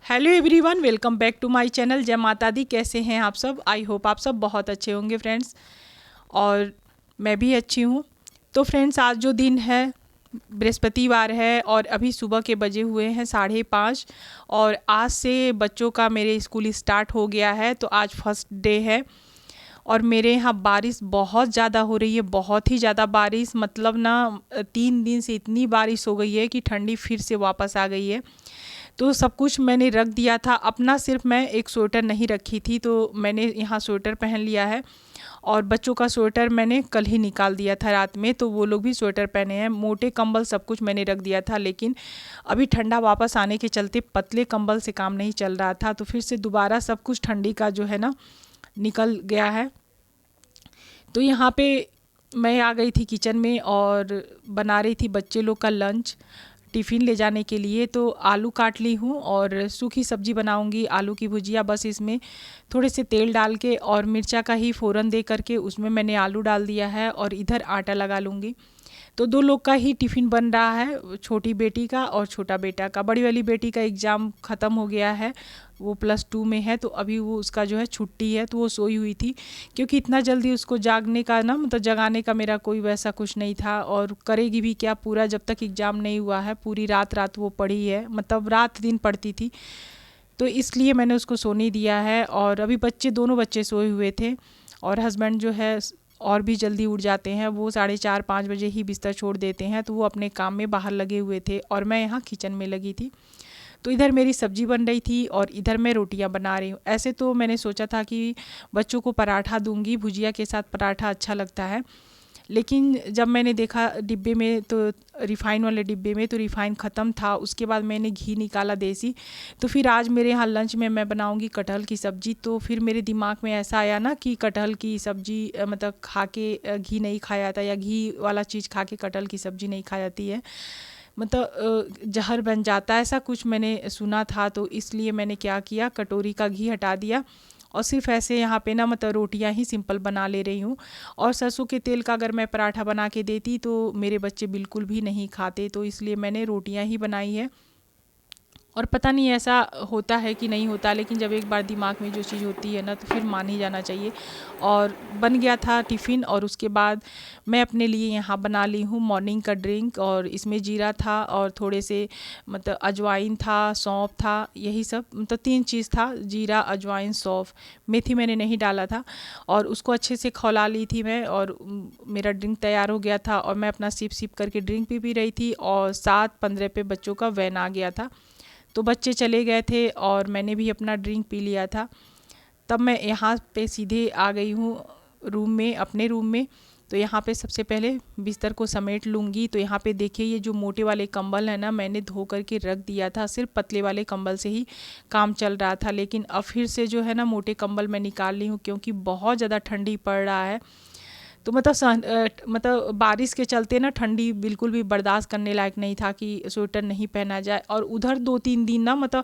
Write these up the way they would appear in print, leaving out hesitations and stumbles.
Hello everyone, welcome back to my channel. जय माता दी। कैसे हैं आप सब? आई होप आप सब बहुत अच्छे होंगे फ्रेंड्स, और मैं भी अच्छी हूँ। तो फ्रेंड्स, आज जो दिन है बृहस्पतिवार है और अभी सुबह के बजे हुए हैं 5:30, और आज से बच्चों का मेरे स्कूल स्टार्ट हो गया है। तो आज फर्स्ट डे है और मेरे यहाँ बारिश बहुत ज़्यादा हो रही है, बहुत ही ज़्यादा बारिश। मतलब ना 3 दिन से इतनी बारिश हो गई है कि ठंडी फिर से वापस आ गई है। तो सब कुछ मैंने रख दिया था अपना, सिर्फ मैं एक स्वेटर नहीं रखी थी, तो मैंने यहाँ स्वेटर पहन लिया है। और बच्चों का स्वेटर मैंने कल ही निकाल दिया था रात में, तो वो लोग भी स्वेटर पहने हैं। मोटे कंबल सब कुछ मैंने रख दिया था, लेकिन अभी ठंडा वापस आने के चलते पतले कंबल से काम नहीं चल रहा था, तो फिर से दोबारा सब कुछ ठंडी का जो है ना निकल गया है। तो यहाँ पे मैं आ गई थी किचन में और बना रही थी बच्चे लोग का लंच, टिफ़िन ले जाने के लिए। तो आलू काट ली हूँ और सूखी सब्जी बनाऊँगी, आलू की भुजिया। बस इसमें थोड़े से तेल डाल के और मिर्चा का ही फ़ोरन दे करके उसमें मैंने आलू डाल दिया है और इधर आटा लगा लूँगी। तो 2 लोग का ही टिफ़िन बन रहा है, छोटी बेटी का और छोटा बेटा का। बड़ी वाली बेटी का एग्ज़ाम ख़त्म हो गया है, वो +2 में है, तो अभी वो उसका जो है छुट्टी है, तो वो सोई हुई थी। क्योंकि इतना जल्दी उसको जागने का ना, मतलब जगाने का मेरा कोई वैसा कुछ नहीं था, और करेगी भी क्या पूरा, जब तक एग्ज़ाम नहीं हुआ है पूरी रात रात वो पढ़ी है, मतलब रात दिन पढ़ती थी। तो इसलिए मैंने उसको सोने दिया है। और अभी दोनों बच्चे सोए हुए थे, और हस्बैंड जो है और भी जल्दी उठ जाते हैं, वो 4:30-5 बजे ही बिस्तर छोड़ देते हैं, तो वो अपने काम में बाहर लगे हुए थे और मैं यहाँ किचन में लगी थी। तो इधर मेरी सब्जी बन रही थी और इधर मैं रोटियां बना रही हूँ। ऐसे तो मैंने सोचा था कि बच्चों को पराठा दूंगी, भुजिया के साथ पराठा अच्छा लगता है, लेकिन जब मैंने देखा डिब्बे में, तो रिफ़ाइन वाले डिब्बे में, तो रिफ़ाइन ख़त्म था। उसके बाद मैंने घी निकाला देसी। तो फिर आज मेरे यहाँ लंच में मैं बनाऊँगी कटहल की सब्ज़ी। तो फिर मेरे दिमाग में ऐसा आया ना कि कटहल की सब्ज़ी मतलब खा के घी नहीं खाया जाता, या घी वाला चीज़ खा के कटहल की सब्ज़ी नहीं खाई जाती है, मतलब जहर बन जाता है, ऐसा कुछ मैंने सुना था। तो इसलिए मैंने क्या किया, कटोरी का घी हटा दिया और सिर्फ ऐसे यहाँ पे ना मतलब रोटियाँ ही सिंपल बना ले रही हूँ। और सरसों के तेल का अगर मैं पराठा बना के देती तो मेरे बच्चे बिल्कुल भी नहीं खाते, तो इसलिए मैंने रोटियाँ ही बनाई है। और पता नहीं ऐसा होता है कि नहीं होता, लेकिन जब एक बार दिमाग में जो चीज़ होती है ना, तो फिर मान ही जाना चाहिए। और बन गया था टिफ़िन, और उसके बाद मैं अपने लिए यहाँ बना ली हूँ मॉर्निंग का ड्रिंक। और इसमें जीरा था और थोड़े से मतलब अजवाइन था, सौंफ था, यही सब, मतलब 3 चीज़ था, जीरा, अजवाइन, सौंफ। मेथी मैंने नहीं डाला था। और उसको अच्छे से खौला ली थी मैं, और मेरा ड्रिंक तैयार हो गया था, और मैं अपना सिप सिप करके ड्रिंक पी रही थी। और 7:15 पे बच्चों का वैन आ गया था, तो बच्चे चले गए थे और मैंने भी अपना ड्रिंक पी लिया था। तब मैं यहाँ पे सीधे आ गई हूँ रूम में, अपने रूम में। तो यहाँ पे सबसे पहले बिस्तर को समेट लूँगी। तो यहाँ पे देखिए, ये जो मोटे वाले कंबल है ना, मैंने धो करके रख दिया था, सिर्फ पतले वाले कंबल से ही काम चल रहा था। लेकिन अब फिर से जो है ना मोटे कंबल मैं निकाल ली हूँ, क्योंकि बहुत ज़्यादा ठंडी पड़ रहा है। तो मतलब बारिश के चलते ना ठंडी बिल्कुल भी बर्दाश्त करने लायक नहीं था कि स्वेटर नहीं पहना जाए। और उधर 2-3 दिन ना, मतलब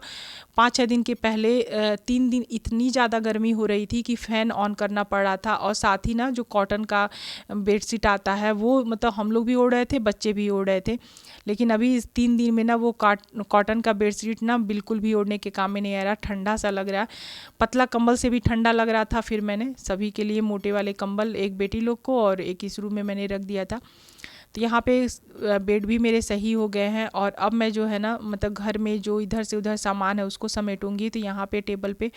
5-6 दिन के पहले 3 दिन इतनी ज़्यादा गर्मी हो रही थी कि फ़ैन ऑन करना पड़ रहा था। और साथ ही ना जो कॉटन का बेडशीट आता है, वो मतलब हम लोग भी ओढ़ रहे थे, बच्चे भी ओढ़ रहे थे। लेकिन अभी इस 3 दिन में ना वो कॉटन का बेडशीट ना बिल्कुल भी ओढ़ने के काम में नहीं आ रहा, ठंडा सा लग रहा है। पतला कंबल से भी ठंडा लग रहा था। फिर मैंने सभी के लिए मोटे वाले कंबल, एक बेटी लोग को और एक इस रूम में मैंने रख दिया था। तो यहाँ पे बेड भी मेरे सही हो गए हैं। और अब मैं जो है ना मतलब घर में जो इधर से उधर सामान है उसको समेटूंगी। तो यहाँ पे टेबल पे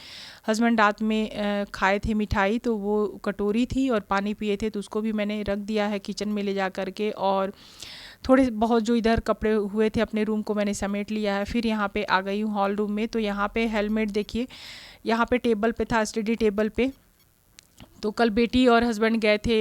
हस्बैंड रात में खाए थे मिठाई, तो वो कटोरी थी और पानी पिए थे, तो उसको भी मैंने रख दिया है किचन में ले जा करके। और थोड़े बहुत जो इधर कपड़े हुए थे अपने रूम को मैंने समेट लिया है। फिर यहाँ पे आ गई हूँ हॉल रूम में। तो यहाँ पे हेलमेट देखिए, यहाँ पे टेबल पे था, स्टडी टेबल पे। तो कल बेटी और हस्बैंड गए थे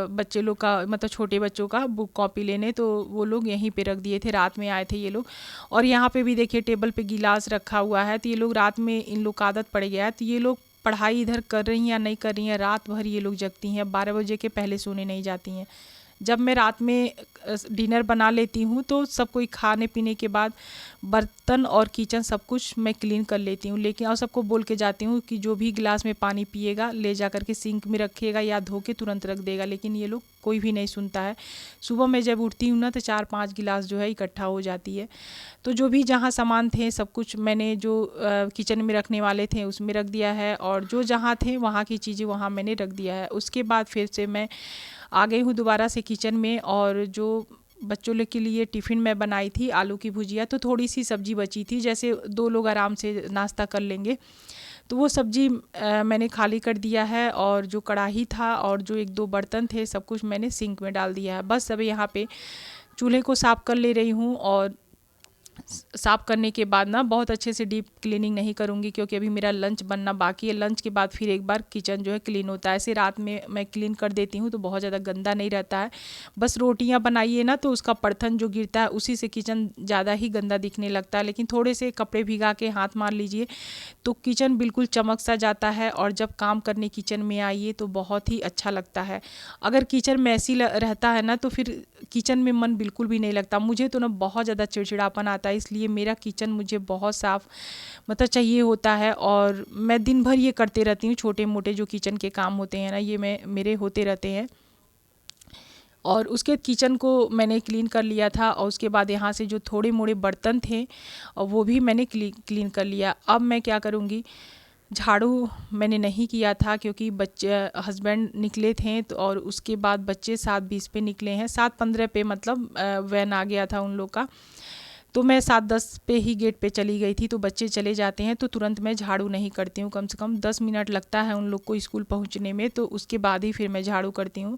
बच्चे लोग का, मतलब छोटे बच्चों का बुक कॉपी लेने, तो वो लोग यहीं पे रख दिए थे, रात में आए थे ये लोग। और यहाँ पे भी देखिए टेबल पे गिलास रखा हुआ है। तो ये लोग रात में, इन लोग का आदत पड़ गया है, तो ये लोग पढ़ाई इधर कर रही हैं या नहीं कर रही हैं, रात भर ये लोग जगती हैं, 12 बजे के पहले सोने नहीं जाती हैं। जब मैं रात में डिनर बना लेती हूँ तो सब कोई खाने पीने के बाद बर्तन और किचन सब कुछ मैं क्लीन कर लेती हूँ। लेकिन और सबको बोल के जाती हूँ कि जो भी गिलास में पानी पिएगा ले जा कर के सिंक में रखिएगा या धो के तुरंत रख देगा, लेकिन ये लोग कोई भी नहीं सुनता है। सुबह मैं जब उठती हूँ ना तो 4-5 गिलास जो है इकट्ठा हो जाती है। तो जो भी जहाँ सामान थे सब कुछ मैंने जो किचन में रखने वाले थे उसमें रख दिया है, और जो जहाँ थे वहाँ की चीज़ें वहाँ मैंने रख दिया है। उसके बाद फिर से मैं आ गई हूँ दोबारा से किचन में, और जो बच्चों लोग के लिए टिफ़िन मैं बनाई थी आलू की भुजिया, तो थोड़ी सी सब्ज़ी बची थी, जैसे 2 लोग आराम से नाश्ता कर लेंगे, तो वो सब्ज़ी मैंने खाली कर दिया है। और जो कढ़ाई था और जो 1-2 बर्तन थे सब कुछ मैंने सिंक में डाल दिया है। बस अभी यहाँ पे चूल्हे को साफ़ कर ले रही हूँ, और साफ़ करने के बाद ना बहुत अच्छे से डीप क्लीनिंग नहीं करूँगी क्योंकि अभी मेरा लंच बनना बाकी है। लंच के बाद फिर एक बार किचन जो है क्लीन होता है। ऐसे रात में मैं क्लीन कर देती हूँ तो बहुत ज़्यादा गंदा नहीं रहता है। बस रोटियाँ बनाइए ना तो उसका परथन जो गिरता है उसी से किचन ज़्यादा ही गंदा दिखने लगता है, लेकिन थोड़े से कपड़े भिगा के हाथ मार लीजिए तो किचन बिल्कुल चमक सा जाता है, और जब काम करने किचन में आइए तो बहुत ही अच्छा लगता है। अगर किचन मैसी रहता है ना तो फिर किचन में मन बिल्कुल भी नहीं लगता। मुझे तो ना बहुत ज़्यादा चिड़चिड़ापन आता है, इसलिए मेरा किचन मुझे बहुत साफ़ मतलब चाहिए होता है, और मैं दिन भर ये करते रहती हूँ। छोटे मोटे जो किचन के काम होते हैं ना ये मेरे होते रहते हैं। और उसके किचन को मैंने क्लीन कर लिया था, और उसके बाद यहाँ से जो थोड़े मोड़े बर्तन थे और वो भी मैंने क्लीन कर लिया। अब मैं क्या करूँगी, झाड़ू मैंने नहीं किया था क्योंकि बच्चे हस्बैंड निकले थे, तो और उसके बाद बच्चे 7:20 पे निकले हैं, 7:15 पे मतलब वैन आ गया था उन लोग का। तो मैं 7:10 पे ही गेट पे चली गई थी, तो बच्चे चले जाते हैं तो तुरंत मैं झाड़ू नहीं करती हूँ। कम से कम 10 मिनट लगता है उन लोग को स्कूल पहुँचने में, तो उसके बाद ही फिर मैं झाड़ू करती हूँ।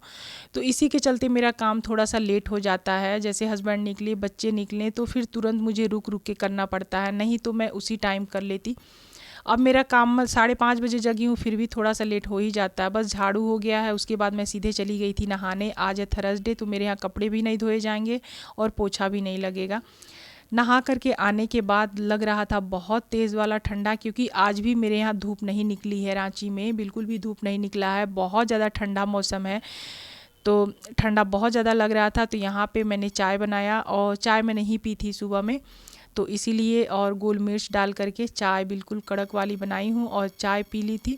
तो इसी के चलते मेरा काम थोड़ा सा लेट हो जाता है। जैसे हस्बैंड निकले, बच्चे निकले, तो फिर तुरंत मुझे रुक रुक के करना पड़ता है, नहीं तो मैं उसी टाइम कर लेती। अब मेरा काम 5:30 बजे जगी हूँ फिर भी थोड़ा सा लेट हो ही जाता है। बस झाड़ू हो गया है, उसके बाद मैं सीधे चली गई थी नहाने। आज है थर्सडे तो मेरे यहाँ कपड़े भी नहीं धोए जाएंगे और पोछा भी नहीं लगेगा। नहा करके आने के बाद लग रहा था बहुत तेज़ वाला ठंडा, क्योंकि आज भी मेरे यहाँ धूप नहीं निकली है। रांची में बिल्कुल भी धूप नहीं निकला है, बहुत ज़्यादा ठंडा मौसम है, तो ठंडा बहुत ज़्यादा लग रहा था। तो यहाँ पे मैंने चाय बनाया, और चाय मैं नहीं पी थी सुबह में तो इसीलिए, और गोल मिर्च डाल करके चाय बिल्कुल कड़क वाली बनाई हूँ और चाय पी ली थी।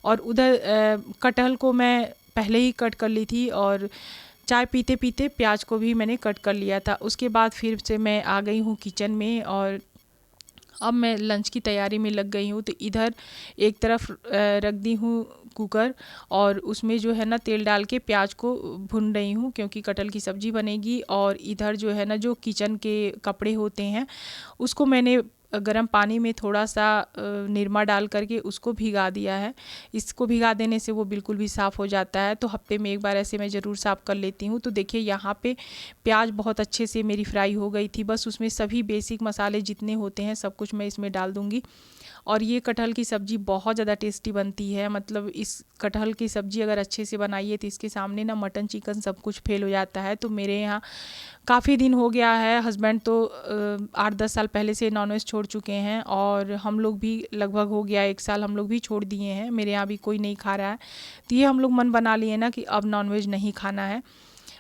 और उधर कटहल को मैं पहले ही कट कर ली थी, और चाय पीते पीते प्याज को भी मैंने कट कर लिया था। उसके बाद फिर से मैं आ गई हूँ किचन में, और अब मैं लंच की तैयारी में लग गई हूँ। तो इधर एक तरफ रख दी हूँ कुकर, और उसमें जो है ना तेल डाल के प्याज को भून रही हूँ क्योंकि कटहल की सब्ज़ी बनेगी। और इधर जो है ना जो किचन के कपड़े होते हैं उसको मैंने गर्म पानी में थोड़ा सा निरमा डाल करके उसको भिगा दिया है। इसको भिगा देने से वो बिल्कुल भी साफ़ हो जाता है, तो हफ्ते में एक बार ऐसे मैं ज़रूर साफ़ कर लेती हूँ। तो देखिए यहाँ पे प्याज बहुत अच्छे से मेरी फ्राई हो गई थी। बस उसमें सभी बेसिक मसाले जितने होते हैं सब कुछ मैं इसमें डाल दूँगी। और ये कटहल की सब्ज़ी बहुत ज़्यादा टेस्टी बनती है। मतलब इस कटहल की सब्ज़ी अगर अच्छे से बनाइए तो इसके सामने ना मटन चिकन सब कुछ फेल हो जाता है। तो मेरे यहाँ काफ़ी दिन हो गया है, हस्बैंड तो 8-10 साल पहले से नॉनवेज छोड़ चुके हैं, और हम लोग भी लगभग हो गया 1 साल हम लोग भी छोड़ दिए हैं। मेरे यहाँ भी कोई नहीं खा रहा है, तो ये हम लोग मन बना लिए ना कि अब नॉनवेज नहीं खाना है।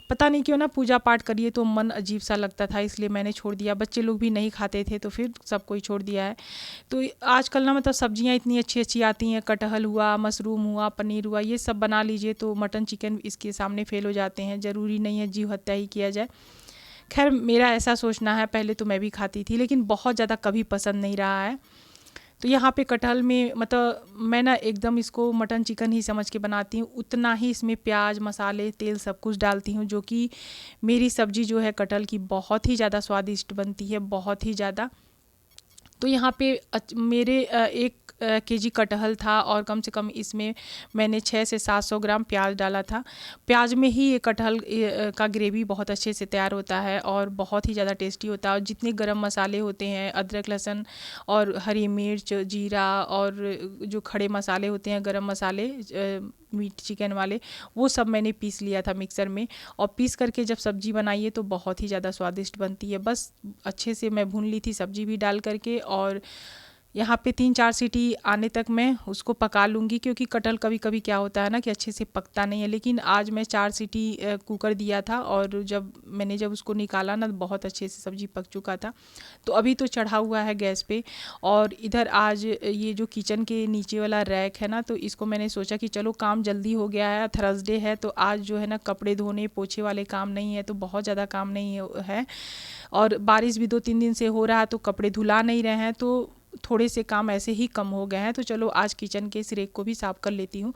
पता नहीं क्यों ना पूजा पाठ करिए तो मन अजीब सा लगता था, इसलिए मैंने छोड़ दिया। बच्चे लोग भी नहीं खाते थे तो फिर सब कोई छोड़ दिया है। तो आजकल ना मतलब सब्जियां इतनी अच्छी अच्छी आती हैं, कटहल हुआ, मशरूम हुआ, पनीर हुआ, ये सब बना लीजिए तो मटन चिकन इसके सामने फेल हो जाते हैं। ज़रूरी नहीं है जीव हत्या ही किया जाए। खैर मेरा ऐसा सोचना है, पहले तो मैं भी खाती थी लेकिन बहुत ज़्यादा कभी पसंद नहीं रहा है। तो यहाँ पे कटहल में मतलब मैं ना एकदम इसको मटन चिकन ही समझ के बनाती हूँ, उतना ही इसमें प्याज मसाले तेल सब कुछ डालती हूँ, जो कि मेरी सब्ज़ी जो है कटहल की बहुत ही ज़्यादा स्वादिष्ट बनती है, बहुत ही ज़्यादा। तो यहाँ पे मेरे 1 केजी कटहल था, और कम से कम इसमें मैंने 600 से 700 ग्राम प्याज डाला था। प्याज में ही ये कटहल का ग्रेवी बहुत अच्छे से तैयार होता है और बहुत ही ज़्यादा टेस्टी होता है। और जितने गरम मसाले होते हैं, अदरक लहसुन और हरी मिर्च, जीरा और जो खड़े मसाले होते हैं गरम मसाले मीट चिकन वाले, वो सब मैंने पीस लिया था मिक्सर में। और पीस करके जब सब्ज़ी बनाइए तो बहुत ही ज़्यादा स्वादिष्ट बनती है। बस अच्छे से मैं भून ली थी सब्ज़ी भी डाल करके, और यहाँ पे 3-4 सीटी आने तक मैं उसको पका लूँगी, क्योंकि कटहल कभी कभी क्या होता है ना कि अच्छे से पकता नहीं है। लेकिन आज मैं 4 सीटी कुकर दिया था, और जब उसको निकाला ना, बहुत अच्छे से सब्ज़ी पक चुका था। तो अभी तो चढ़ा हुआ है गैस पे। और इधर आज ये जो किचन के नीचे वाला रैक है ना, तो इसको मैंने सोचा कि चलो काम जल्दी हो गया है, थर्सडे है, तो आज जो है ना कपड़े धोने पोछे वाले काम नहीं है, तो बहुत ज़्यादा काम नहीं है। और बारिश भी 2-3 दिन से हो रहा है, तो कपड़े धुला नहीं रहे हैं, तो थोड़े से काम ऐसे ही कम हो गए हैं। तो चलो आज किचन के इस रेक को भी साफ़ कर लेती हूँ।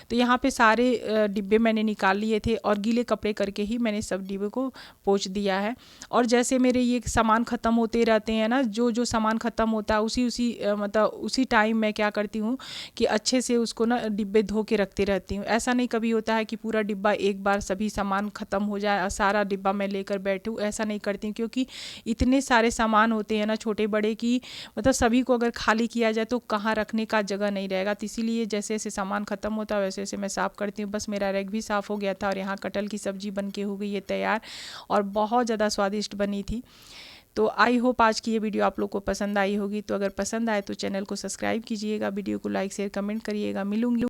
तो यहाँ पे सारे डिब्बे मैंने निकाल लिए थे, और गीले कपड़े करके ही मैंने सब डिब्बे को पोंछ दिया है। और जैसे मेरे ये सामान ख़त्म होते रहते हैं ना, जो सामान ख़त्म होता है मतलब उसी टाइम मैं क्या करती हूँ कि अच्छे से उसको ना डिब्बे धो के रखते रहती हूँ। ऐसा नहीं कभी होता है कि पूरा डिब्बा एक बार सभी सामान ख़त्म हो जाए और सारा डिब्बा मैं लेकर बैठूँ, ऐसा नहीं करती हूँ। क्योंकि इतने सारे सामान होते हैं ना छोटे बड़े की, मतलब सभी को अगर खाली किया जाए तो कहाँ रखने का जगह नहीं रहेगा। तो इसीलिए जैसे जैसे सामान ख़त्म होता है वैसे वैसे मैं साफ़ करती हूँ। बस मेरा रैक भी साफ़ हो गया था, और यहाँ कटहल की सब्ज़ी बन के हो गई है तैयार, और बहुत ज़्यादा स्वादिष्ट बनी थी। तो आई होप आज की ये वीडियो आप लोग को पसंद आई होगी। तो अगर पसंद आए तो चैनल को सब्सक्राइब कीजिएगा, वीडियो को लाइक शेयर कमेंट करिएगा। मिलूंगी